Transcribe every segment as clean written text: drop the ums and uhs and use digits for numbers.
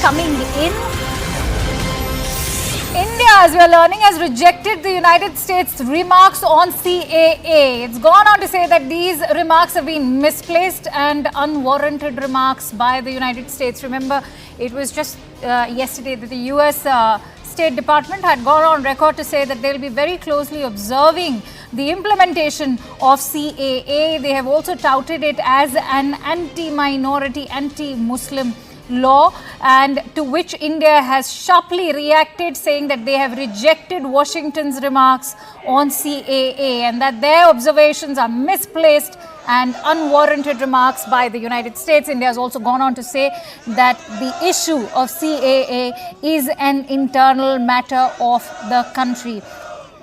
coming in. India, as we are learning, has rejected the United States' remarks on CAA. It's gone on to say that these remarks have been misplaced and unwarranted remarks by the United States. Remember, it was just yesterday that the US State Department had gone on record to say that they'll be very closely observing the implementation of CAA. They have also touted it as an anti-minority, anti-Muslim law, and to which India has sharply reacted, saying that they have rejected Washington's remarks on CAA and that their observations are misplaced and unwarranted remarks by the United States. India has also gone on to say that the issue of CAA is an internal matter of the country.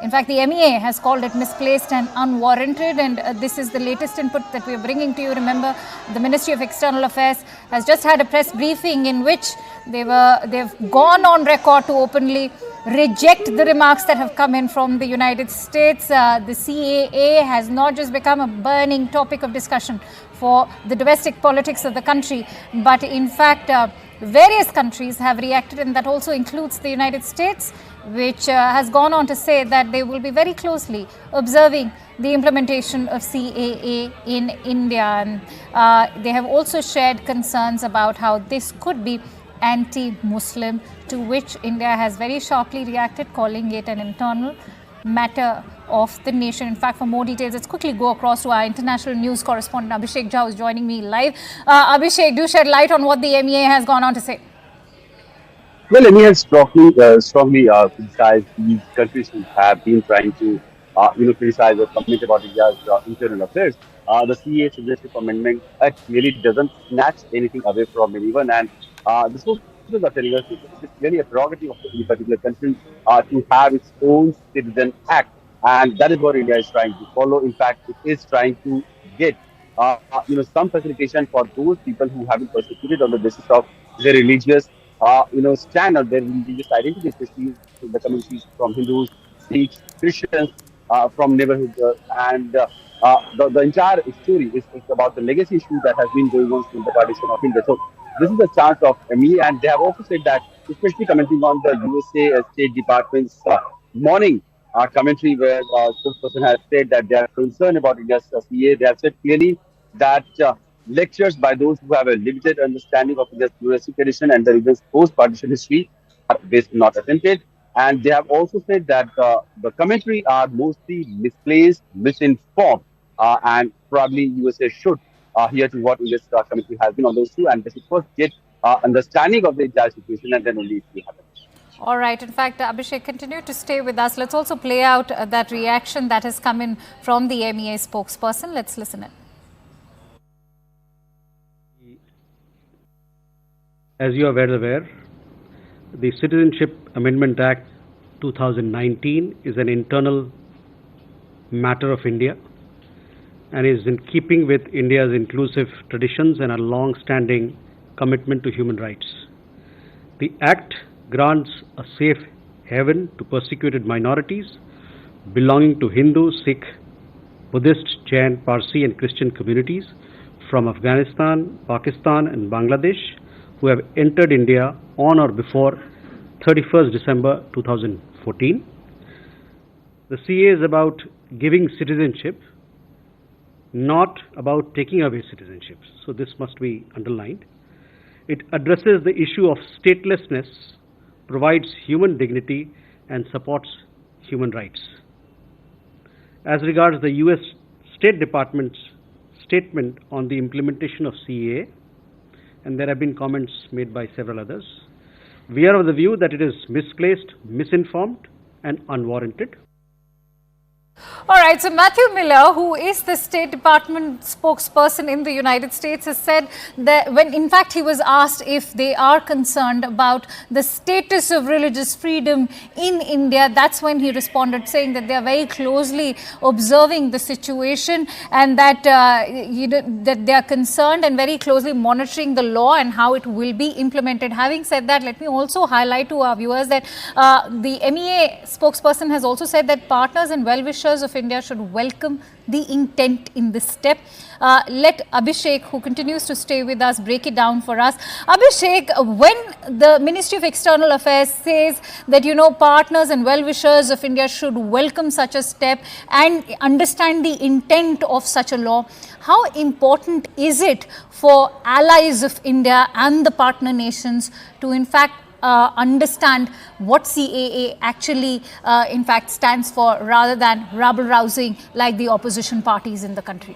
In fact, the MEA has called it misplaced and unwarranted, and this is the latest input that we are bringing to you. Remember, the Ministry of External Affairs has just had a press briefing in which they've gone on record to openly reject the remarks that have come in from the United States. The CAA has not just become a burning topic of discussion for the domestic politics of the country, but in fact, various countries have reacted, and that also includes the United States, which has gone on to say that they will be very closely observing the implementation of CAA in India. And they have also shared concerns about how this could be anti-Muslim, to which India has very sharply reacted, calling it an internal matter of the nation. In fact, for more details, let's quickly go across to our international news correspondent Abhishek Jha, who is joining me live. Abhishek, do shed light on what the MEA has gone on to say. Well, MEA has strongly criticized these countries who have been trying to, criticize or comment about India's internal affairs. The CAA Citizenship Amendment Act really doesn't snatch anything away from anyone, and the sources are telling us it is really a prerogative of any particular country to have its own citizen act, and that is what India is trying to follow. In fact, it is trying to get some facilitation for those people who have been persecuted on the basis of their religious stand on their religious identity, especially the communities from Hindus, Sikhs, Christians, from neighborhoods, and the entire story is about the legacy issue that has been going on since the partition of India. So this is a chance of MEA, and they have also said that, especially commenting on the USA State Department's morning commentary, where spokesperson has said that they are concerned about India's CAA. They have said clearly that lectures by those who have a limited understanding of India's pluralistic tradition and the region's post-partition history are based, not authentic. And they have also said that the commentary are mostly misplaced, misinformed, and probably USA should hear to what India's commentary has been on those two, and they should first get understanding of the entire situation, and then only it will happen. All right. In fact, Abhishek, continue to stay with us. Let's also play out that reaction that has come in from the MEA spokesperson. Let's listen in. As you are well aware, the Citizenship Amendment Act 2019 is an internal matter of India and is in keeping with India's inclusive traditions and a long-standing commitment to human rights. The Act grants a safe haven to persecuted minorities belonging to Hindu, Sikh, Buddhist, Jain, Parsi and Christian communities from Afghanistan, Pakistan and Bangladesh who have entered India on or before 31st December 2014. The CAA is about giving citizenship, not about taking away citizenship. So this must be underlined. It addresses the issue of statelessness, provides human dignity and supports human rights. As regards the US State Department's statement on the implementation of CAA, and there have been comments made by several others, we are of the view that it is misplaced, misinformed and unwarranted. All right, so Matthew Miller, who is the State Department spokesperson in the United States, has said that when in fact he was asked if they are concerned about the status of religious freedom in India, that's when he responded saying that they are very closely observing the situation and that, that they are concerned and very closely monitoring the law and how it will be implemented. Having said that, let me also highlight to our viewers that the MEA spokesperson has also said that partners and well-wishers well-wishers of India should welcome the intent in this step. Let Abhishek, who continues to stay with us, break it down for us. Abhishek, when the Ministry of External Affairs says that, partners and well-wishers of India should welcome such a step and understand the intent of such a law, how important is it for allies of India and the partner nations to, in fact, understand what CAA actually, in fact, stands for, rather than rabble-rousing like the opposition parties in the country?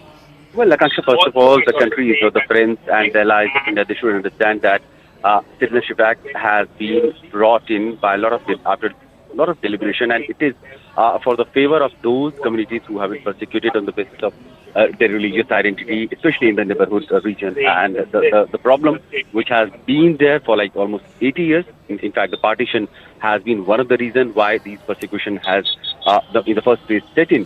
Well, Akanksha, first of all, the countries or the friends and allies of India, they should understand that Citizenship Act has been brought in by after a lot of deliberation, and it is for the favor of those communities who have been persecuted on the basis of their religious identity, especially in the neighborhood region. And the problem which has been there for like almost 80 years, in fact, the partition has been one of the reasons why these persecution has, in the first place, set in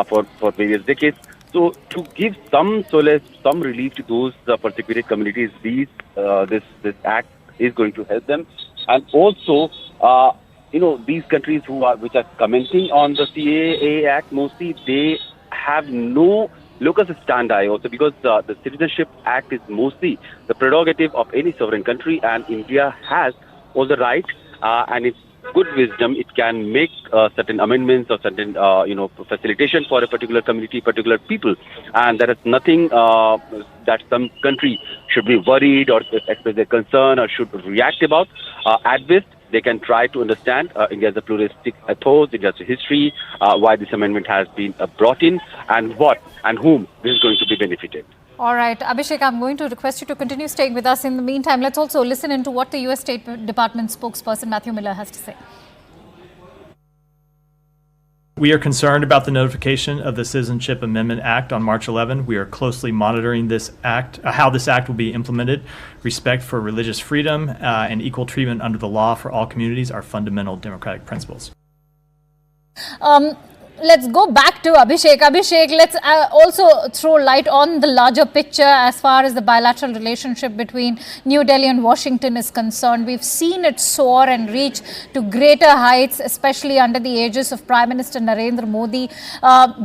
for various decades. So to give some solace, some relief to those persecuted communities, this act is going to help them. And also, these countries which are commenting on the CAA Act, mostly they have no locus standi also, because the Citizenship Act is mostly the prerogative of any sovereign country, and India has all the right and its good wisdom, it can make certain amendments or certain, facilitation for a particular community, particular people. And there is nothing that some country should be worried or express their concern or should react about. At best, they can try to understand India's a pluralistic ethos, India's history, why this amendment has been brought in, and what and whom this is going to be benefited. All right, Abhishek, I'm going to request you to continue staying with us. In the meantime, let's also listen into what the US State Department spokesperson Matthew Miller has to say. We are concerned about the notification of the Citizenship Amendment Act on March 11. We are closely monitoring this act, how this act will be implemented. Respect for religious freedom and equal treatment under the law for all communities are fundamental democratic principles. Let's go back to Abhishek. Abhishek, let's also throw light on the larger picture as far as the bilateral relationship between New Delhi and Washington is concerned. We've seen it soar and reach to greater heights, especially under the aegis of Prime Minister Narendra Modi.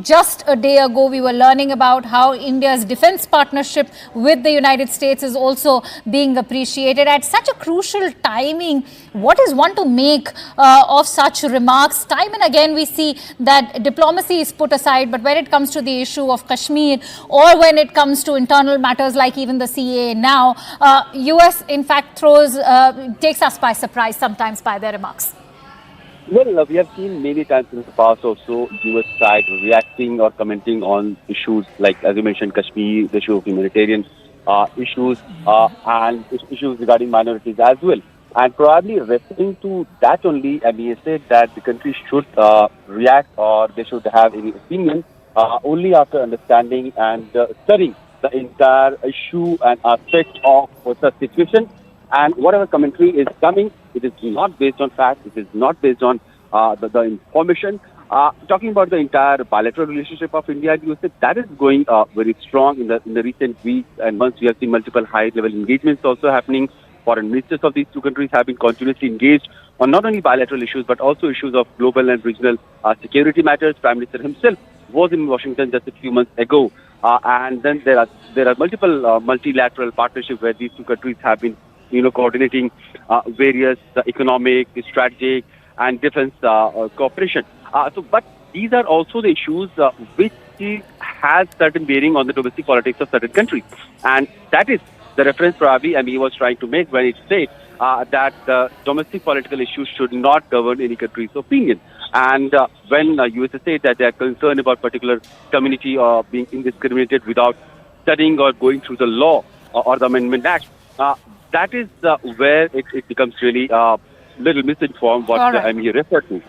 Just a day ago, we were learning about how India's defense partnership with the United States is also being appreciated. At such a crucial timing, what is one to make of such remarks? Time and again, we see that diplomacy is put aside, but when it comes to the issue of Kashmir, or when it comes to internal matters like even the CAA now, US in fact takes us by surprise sometimes by their remarks. Well, we have seen many times in the past also US side reacting or commenting on issues like, as you mentioned, Kashmir, the issue of humanitarian issues and issues regarding minorities as well. And probably referring to that only, MEA said that the country should react, or they should have any opinion only after understanding and studying the entire issue and aspect of such situation. And whatever commentary is coming, it is not based on facts, it is not based on the information. Talking about the entire bilateral relationship of India and USA, that is going very strong in the recent weeks and months. We have seen multiple high-level engagements also happening. Foreign ministers of these two countries have been continuously engaged on not only bilateral issues but also issues of global and regional security matters. Prime Minister himself was in Washington just a few months ago, and then there are multiple multilateral partnerships where these two countries have been, coordinating various economic, strategic, and defense cooperation. But these are also the issues which has certain bearing on the domestic politics of certain countries, and that is the reference probably MEA was trying to make when it said that domestic political issues should not govern any country's opinion. And when USA said that they are concerned about particular community or being indiscriminated without studying or going through the law or the Amendment Act, that is where it becomes really little misinformed what MEA referred to.